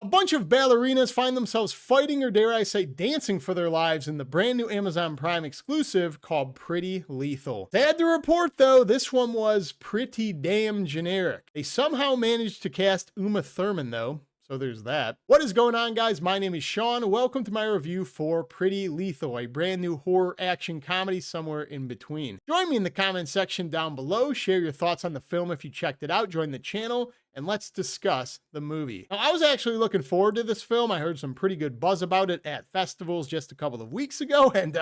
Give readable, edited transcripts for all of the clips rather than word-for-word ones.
A bunch of ballerinas find themselves fighting, or dare I say dancing, for their lives in the brand new Amazon Prime exclusive called Pretty Lethal. Sad to report though, this one was pretty damn generic. They somehow managed to cast Uma Thurman though, so there's that. What is going on, guys? My name is Sean. Welcome to my review for Pretty Lethal, a brand new horror action comedy somewhere in between. Join me in the comment section down below. Share your thoughts on the film if you checked it out. Join the channel and let's discuss the movie. Now, I was actually looking forward to this film. I heard some pretty good buzz about it at festivals just a couple of weeks ago. And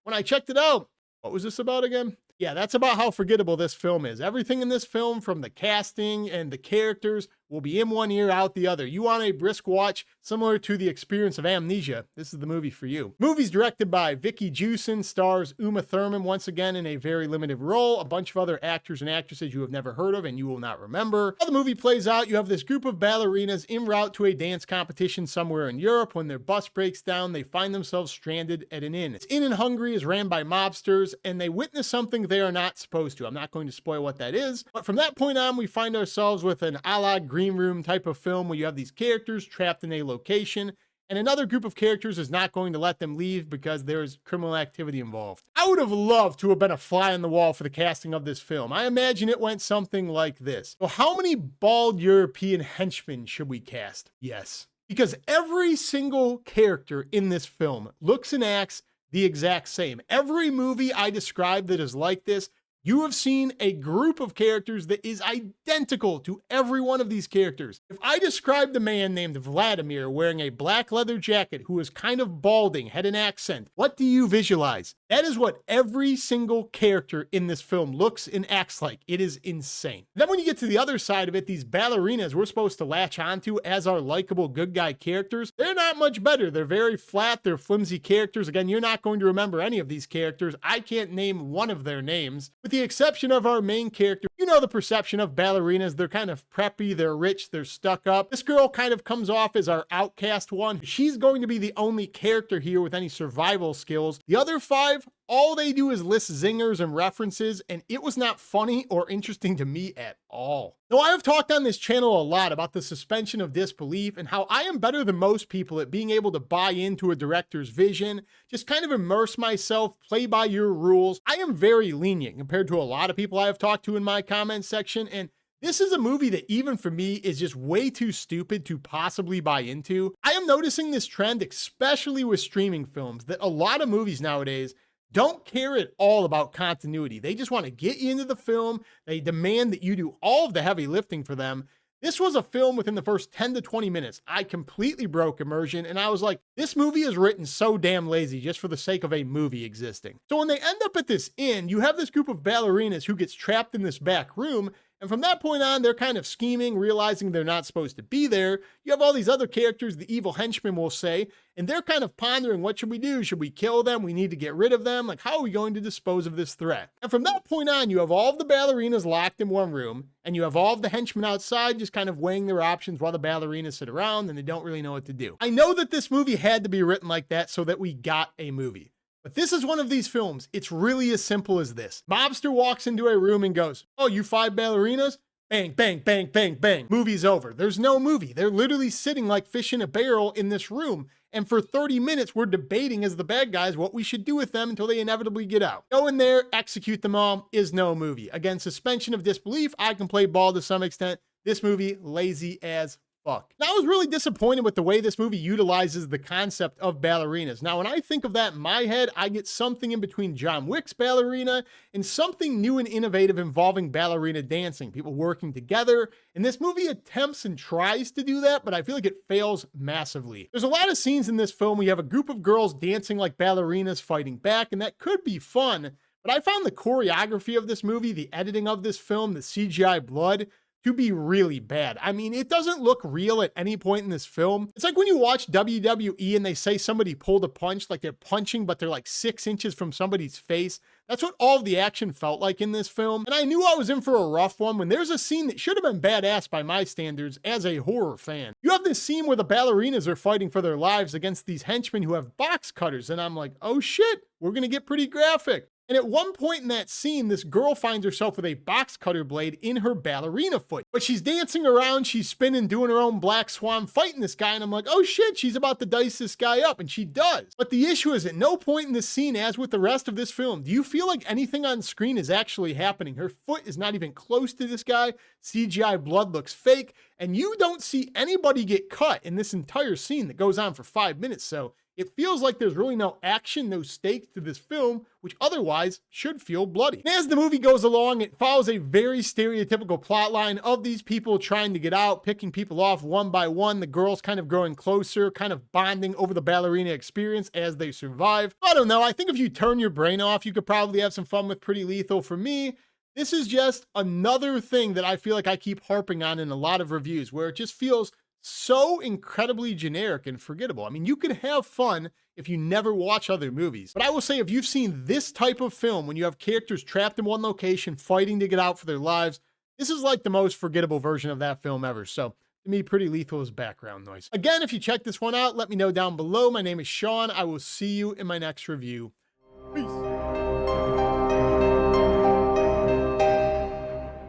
when I checked it out, what was this about again? Yeah, that's about how forgettable this film is. Everything in this film, from the casting and the characters, will be in one ear, out the other. You want a brisk watch similar to the experience of Amnesia, this is the movie for you. Movie's directed by Vicky Jewson, stars Uma Thurman once again in a very limited role, a bunch of other actors and actresses you have never heard of and you will not remember. How the movie plays out, you have this group of ballerinas en route to a dance competition somewhere in Europe. When their bus breaks down, they find themselves stranded at an inn. This inn in Hungary is ran by mobsters, and they witness something they are not supposed to. I'm not going to spoil what that is, but from that point on, we find ourselves with an a la Green Room type of film where you have these characters trapped in a location, and another group of characters is not going to let them leave because there's criminal activity involved. I would have loved to have been a fly on the wall for the casting of this film. I imagine it went something like this. So how many bald European henchmen should we cast? Yes. Because every single character in this film looks and acts the exact same. Every movie I describe that is like this, you have seen a group of characters that is identical to every one of these characters. If I described a man named Vladimir wearing a black leather jacket who is kind of balding, had an accent, what do you visualize? That is what every single character in this film looks and acts like. It is insane. Then when you get to the other side of it, these ballerinas we're supposed to latch onto as our likable good guy characters, they're not much better. They're very flat, they're flimsy characters. Again, you're not going to remember any of these characters. I can't name one of their names. With the exception of our main character, you know the perception of ballerinas. They're kind of preppy, they're rich, they're stuck up. This girl kind of comes off as our outcast one. She's going to be the only character here with any survival skills. The other five, all they do is list zingers and references, and it was not funny or interesting to me at all. Now, I have talked on this channel a lot about the suspension of disbelief and how I am better than most people at being able to buy into a director's vision, just kind of immerse myself, play by your rules. I am very lenient compared to a lot of people I have talked to in my comment section, and this is a movie that even for me is just way too stupid to possibly buy into. I am noticing this trend, especially with streaming films, that a lot of movies nowadays don't care at all about continuity. They just want to get you into the film. They demand that you do all of the heavy lifting for them. This was a film within the first 10 to 20 minutes. I completely broke immersion, and I was like, this movie is written so damn lazy just for the sake of a movie existing. So when they end up at this inn, you have this group of ballerinas who gets trapped in this back room, and from that point on, they're kind of scheming, realizing they're not supposed to be there. You have all these other characters, the evil henchmen will say, and they're kind of pondering, what should we do? Should we kill them? We need to get rid of them. Like, how are we going to dispose of this threat? And from that point on, you have all of the ballerinas locked in one room, and you have all of the henchmen outside just kind of weighing their options while the ballerinas sit around and they don't really know what to do. I know that this movie had to be written like that so that we got a movie. But this is one of these films. It's really as simple as this. Mobster walks into a room and goes, oh, you five ballerinas? Bang, bang, bang, bang, bang. Movie's over. There's no movie. They're literally sitting like fish in a barrel in this room. And for 30 minutes, we're debating as the bad guys what we should do with them until they inevitably get out. Go in there, execute them all, is no movie. Again, suspension of disbelief. I can play ball to some extent. This movie, lazy as fuck. Now, I was really disappointed with the way this movie utilizes the concept of ballerinas. Now, when I think of that in my head, I get something in between John Wick's ballerina and something new and innovative involving ballerina dancing, people working together. And this movie attempts and tries to do that, but I feel like it fails massively. There's a lot of scenes in this film where you have a group of girls dancing like ballerinas fighting back, and that could be fun. But I found the choreography of this movie, the editing of this film, the CGI blood, to be really bad. I mean, it doesn't look real at any point in this film. It's like when you watch WWE and they say somebody pulled a punch, like they're punching, but they're like 6 inches from somebody's face. That's what all of the action felt like in this film. And I knew I was in for a rough one when there's a scene that should have been badass by my standards as a horror fan. You have this scene where the ballerinas are fighting for their lives against these henchmen who have box cutters. And I'm like, oh shit, we're gonna get pretty graphic. And at one point in that scene, this girl finds herself with a box cutter blade in her ballerina foot. But she's dancing around, she's spinning, doing her own black swan, fighting this guy. And I'm like, oh shit, she's about to dice this guy up. And she does. But the issue is at no point in this scene, as with the rest of this film, do you feel like anything on screen is actually happening. Her foot is not even close to this guy. CGI blood looks fake. And you don't see anybody get cut in this entire scene that goes on for 5 minutes. So it feels like there's really no action, no stakes to this film, which otherwise should feel bloody. And as the movie goes along, it follows a very stereotypical plot line of these people trying to get out, picking people off one by one, the girls kind of growing closer, kind of bonding over the ballerina experience as they survive. I don't know, I think if you turn your brain off, you could probably have some fun with Pretty Lethal. For me, this is just another thing that I feel like I keep harping on in a lot of reviews, where it just feels so incredibly generic and forgettable. I mean, you could have fun if you never watch other movies. But I will say, if you've seen this type of film, when you have characters trapped in one location, fighting to get out for their lives, this is like the most forgettable version of that film ever. So to me, Pretty Lethal is background noise. Again, if you check this one out, let me know down below. My name is Sean. I will see you in my next review.